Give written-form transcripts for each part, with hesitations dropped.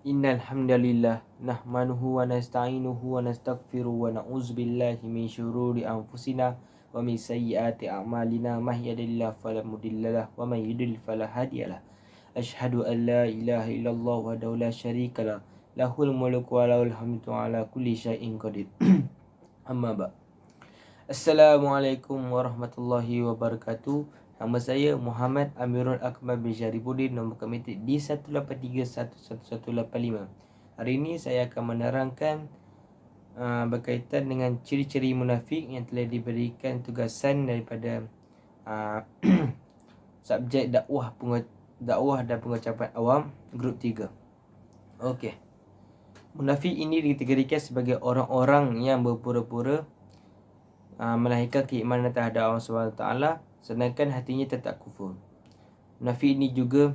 Innal hamdalillah nahmanuhu wa nasta'inuhu wa nastaghfiruhu wa na'udzu billahi min syururi anfusina wa min sayyiati a'malina may yahdihillahu fala mudhillalah wa may yudlil fala hadiyalah. Asyhadu an la ilaha illallah wahdahu la syarikalah lahul mulku wa lahul hamdu ala kulli syai'in qadir. Amma ba'. Assalamualaikum warahmatullahi wabarakatuh. Nama saya Muhammad Amirul Akmal bin Syarifuddin, nombor komited D183111185. Hari ini saya akan menerangkan berkaitan dengan ciri-ciri munafik yang telah diberikan tugasan daripada subjek dakwah dan pengucapan awam grup 3. Okey. Munafik ini dikategorikan sebagai orang-orang yang berpura-pura melahirkan keimanan terhadap Allah SWT, sedangkan hatinya tetap kufur. Munafik ini juga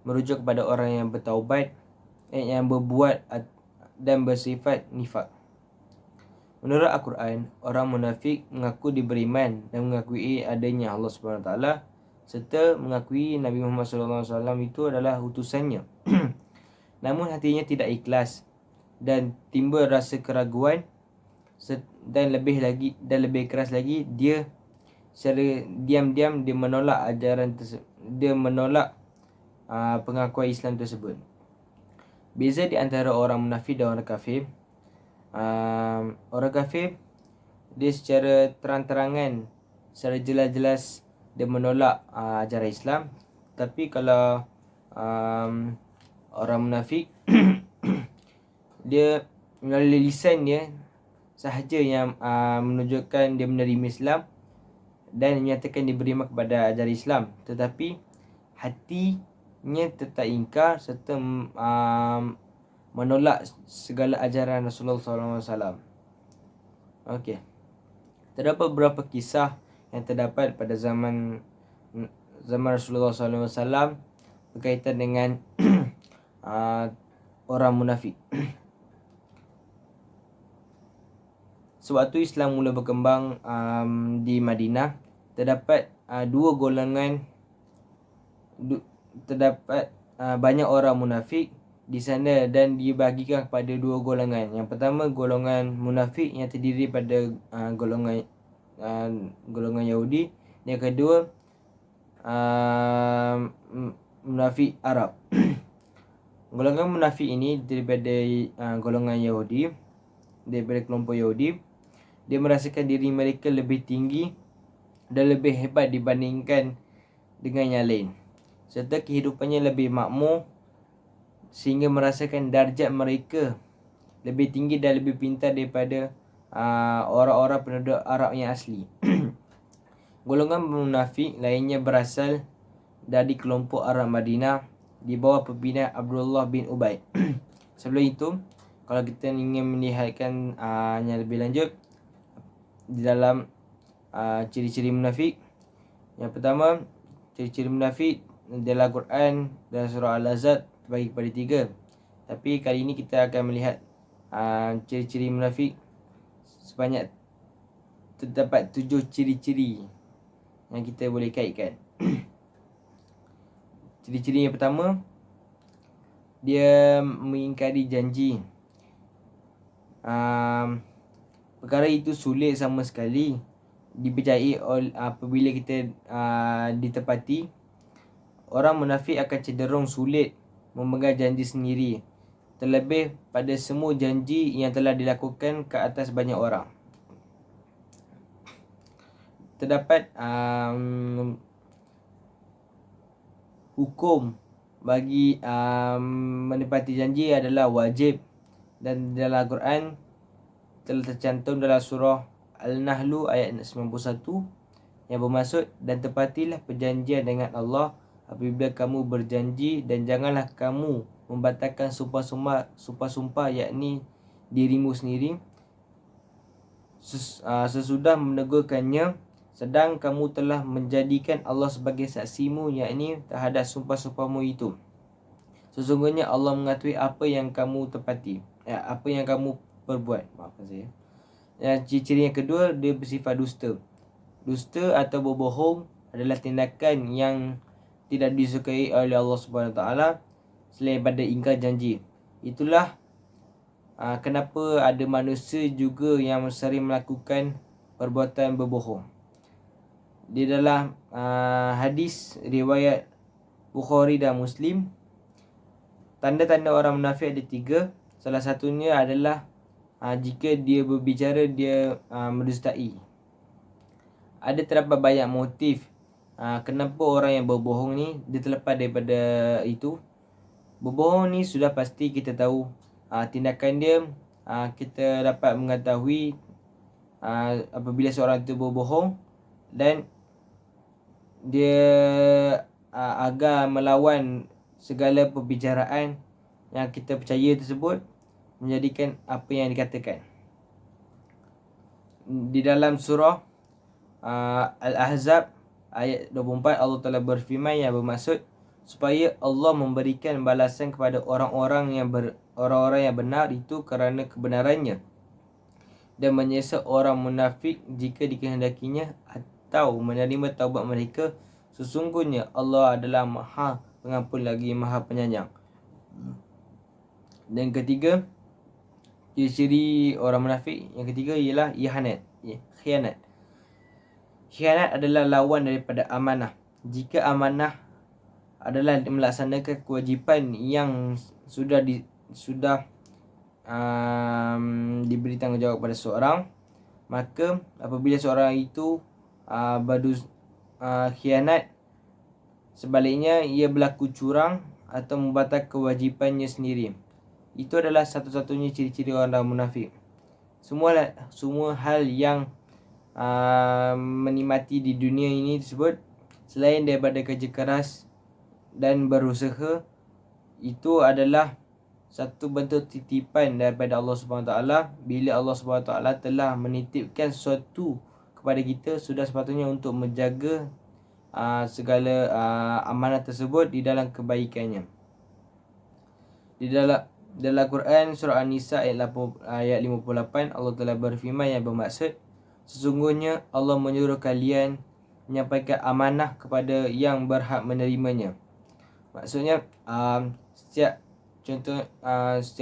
merujuk kepada orang yang bertaubat, yang berbuat dan bersifat nifak. Menurut Al-Quran, orang munafik mengaku diberi iman dan mengakui adanya Allah SWT, serta mengakui Nabi Muhammad SAW itu adalah utusannya. Namun hatinya tidak ikhlas dan timbul rasa keraguan, dan lebih keras lagi, dia secara diam-diam dia menolak ajaran dia menolak pengakuan Islam tersebut. Beza di antara orang munafik dan orang kafir. Orang kafir dia secara terang-terangan, secara jelas-jelas dia menolak ajaran Islam. Tapi kalau orang munafik dia melalui lisan dia sahaja yang menunjukkan dia menerima Islam dan menyatakan dia beriman kepada ajaran Islam, tetapi hatinya tetap ingkar serta menolak segala ajaran Rasulullah SAW. Okey. Terdapat beberapa kisah yang terdapat pada zaman Rasulullah SAW berkaitan dengan orang munafik. Sewaktu Islam mula berkembang di Madinah, terdapat banyak orang munafik di sana dan dibahagikan kepada dua golongan. Yang pertama, golongan munafik yang terdiri pada golongan Yahudi. Yang kedua, munafik Arab. Golongan munafik ini daripada golongan Yahudi, daripada kelompok Yahudi. Dia merasakan diri mereka lebih tinggi dan lebih hebat dibandingkan dengan yang lain, serta kehidupannya lebih makmur, sehingga merasakan darjat mereka lebih tinggi dan lebih pintar daripada orang-orang penduduk Arab yang asli. Golongan munafik lainnya berasal dari kelompok Arab Madinah di bawah pembinaan Abdullah bin Ubay. Sebelum itu, kalau kita ingin melihatkan yang lebih lanjut di dalam ciri-ciri munafik, yang pertama, ciri-ciri munafik dalam Quran dalam surah Al-Ahzab terbagi kepada 3. Tapi kali ini kita akan melihat ciri-ciri munafik sebanyak terdapat 7 ciri-ciri yang kita boleh kaitkan. Ciri-ciri yang pertama, dia mengingkari janji. Perkara itu sulit sama sekali dipercayai apabila kita ditepati. Orang munafik akan cenderung sulit memegang janji sendiri, terlebih pada semua janji yang telah dilakukan ke atas banyak orang. Terdapat hukum bagi menepati janji adalah wajib, dan dalam Al-Quran telah tercantum dalam surah Al-Nahlu ayat 91 yang bermaksud, dan tepatilah perjanjian dengan Allah apabila kamu berjanji, dan janganlah kamu membatalkan sumpah-sumpah yakni dirimu sendiri sesudah menegurkannya, sedang kamu telah menjadikan Allah sebagai saksimu yakni terhadap sumpah-sumpahmu itu. Sesungguhnya Allah mengetahui apa yang kamu tepati, apa yang kamu perbuat. Maafkan saya. Ciri-ciri yang kedua, dia bersifat dusta. Dusta atau berbohong adalah tindakan yang tidak disukai oleh Allah SWT selain pada ingkar janji. Itulah kenapa ada manusia juga yang sering melakukan perbuatan berbohong. Di dalam hadis riwayat Bukhari dan Muslim, tanda-tanda orang munafik ada 3. Salah satunya adalah jika dia berbicara dia mendustai. Ada terdapat banyak motif kenapa orang yang berbohong ni dia terlepas daripada itu. Berbohong ni sudah pasti kita tahu tindakan dia. Kita dapat mengetahui apabila seorang itu berbohong dan dia agar melawan segala perbicaraan yang kita percaya tersebut, menjadikan apa yang dikatakan. Di dalam surah Al-Ahzab ayat 24, Allah Ta'ala berfirman yang bermaksud supaya Allah memberikan balasan kepada orang-orang yang benar itu kerana kebenarannya, dan menyesal orang munafik jika dikehendakinya atau menerima taubat mereka. Sesungguhnya Allah adalah Maha Pengampun lagi Maha Penyayang. Dan ketiga, ciri-ciri orang munafik yang ketiga ialah khianat. Khianat adalah lawan daripada amanah. Jika amanah adalah melaksanakan kewajipan yang sudah diberi tanggungjawab kepada seorang, maka apabila seorang itu khianat, sebaliknya ia berlaku curang atau membatalkan kewajipannya sendiri. Itu adalah satu-satunya ciri-ciri orang munafik. Semua hal yang menikmati di dunia ini tersebut, selain daripada kerja keras dan berusaha, itu adalah satu bentuk titipan daripada Allah SWT. Bila Allah SWT telah menitipkan sesuatu kepada kita, sudah sepatutnya untuk menjaga segala amanah tersebut di dalam kebaikannya. Di dalam Quran surah An-Nisa ayat 58, Allah telah berfirman yang bermaksud, sesungguhnya Allah menyuruh kalian menyampaikan amanah kepada yang berhak menerimanya. Maksudnya setiap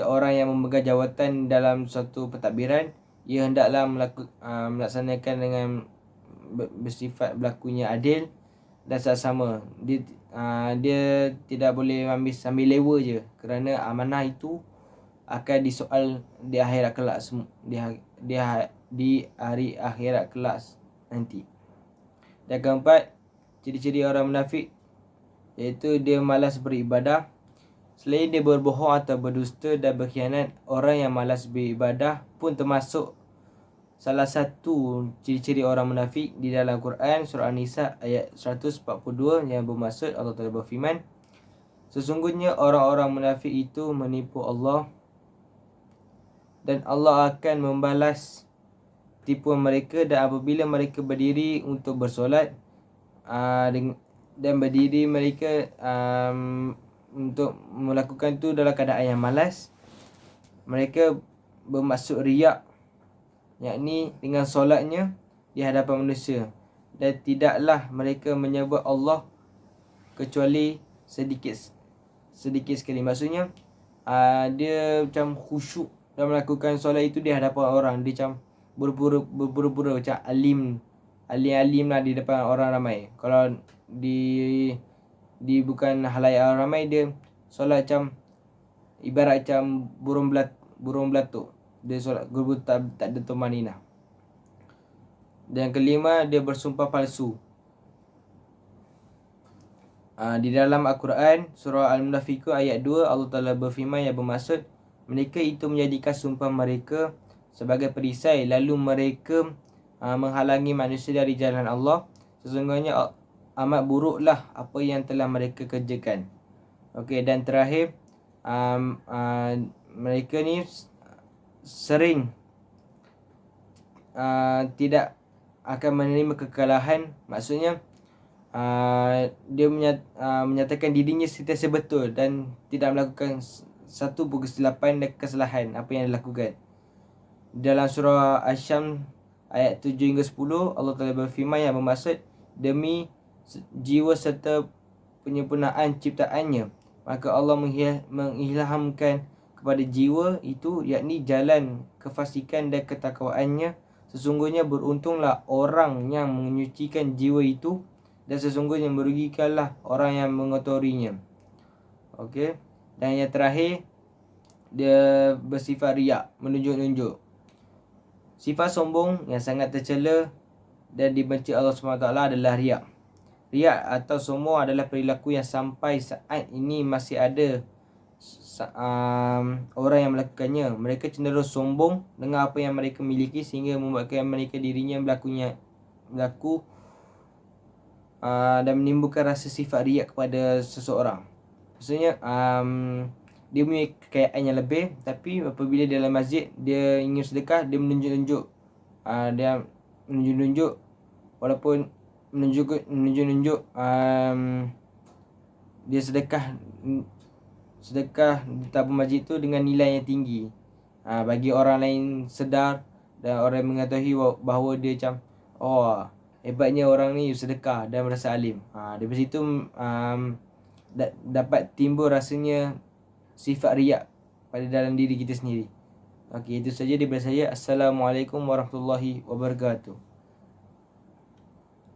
orang yang memegang jawatan dalam suatu pentadbiran, ia hendaklah melaksanakan dengan bersifat berlakunya adil dan sama. Dia tidak boleh sambil lewa je, kerana amanah itu akan disoal di akhirat kelak, di hari akhirat kelak nanti. Dan keempat, ciri-ciri orang munafik iaitu dia malas beribadah. Selain dia berbohong atau berdusta dan berkhianat, orang yang malas beribadah pun termasuk salah satu ciri-ciri orang munafik. Di dalam Quran surah An-Nisa ayat 142 yang bermaksud, Allah Ta'ala berfirman, sesungguhnya orang-orang munafik itu menipu Allah, dan Allah akan membalas tipuan mereka. Dan apabila mereka berdiri untuk bersolat dan berdiri mereka untuk melakukan itu dalam keadaan yang malas, mereka bermaksud riak, yakni dengan solatnya di hadapan manusia, dan tidaklah mereka menyebut Allah kecuali sedikit sekali. Maksudnya dia macam khusyuk dan melakukan solat itu di hadapan orang. Dia macam berpura-pura macam alim lah di depan orang ramai. Kalau di bukan halayak orang ramai, dia solat macam ibarat macam burung belatuk. Dia solat gurbu tak ada tumaninah. Dan kelima, dia bersumpah palsu. Di dalam Al-Quran surah Al-Munafiqun ayat 2, Allah Ta'ala berfirman yang bermaksud, mereka itu menjadikan sumpah mereka sebagai perisai, lalu mereka menghalangi manusia dari jalan Allah. Sesungguhnya amat buruklah apa yang telah mereka kerjakan. Okey, dan terakhir, mereka ni sering tidak akan menerima kekalahan. Maksudnya dia menyatakan dirinya sentiasa betul dan tidak melakukan satu pun kesilapan dan kesalahan apa yang dilakukan. Dalam surah Asy-Syams ayat 7 hingga 10, Allah Ta'ala berfirman yang bermaksud, demi jiwa serta penyempurnaan ciptaannya, maka Allah mengilhamkan kepada jiwa itu, yakni jalan kefasikan dan ketakwaannya. Sesungguhnya beruntunglah orang yang menyucikan jiwa itu, dan sesungguhnya merugikanlah orang yang mengotorinya. Okey. Dan yang terakhir, dia bersifat riak, menunjuk-nunjuk. Sifat sombong yang sangat tercela dan dibenci Allah SWT adalah riak. Riak atau sombong adalah perilaku yang sampai saat ini masih ada orang yang melakukannya. Mereka cenderung sombong dengan apa yang mereka miliki sehingga membuatkan mereka dirinya berlaku dan menimbulkan rasa sifat riak kepada seseorang. Maksudnya dia punya kekayaan yang lebih, tapi apabila dia dalam masjid dia ingin sedekah, dia menunjuk-nunjuk. Dia menunjuk-nunjuk, walaupun menunjuk-nunjuk dia sedekah di tabung masjid tu dengan nilai yang tinggi. Bagi orang lain sedar dan orang yang mengetahui bahawa dia macam, oh, hebatnya orang ni sedekah dan merasa alim. Dari situ dapat timbul rasanya sifat riak pada dalam diri kita sendiri. Okey, itu saja daripada saya. Assalamualaikum warahmatullahi wabarakatuh.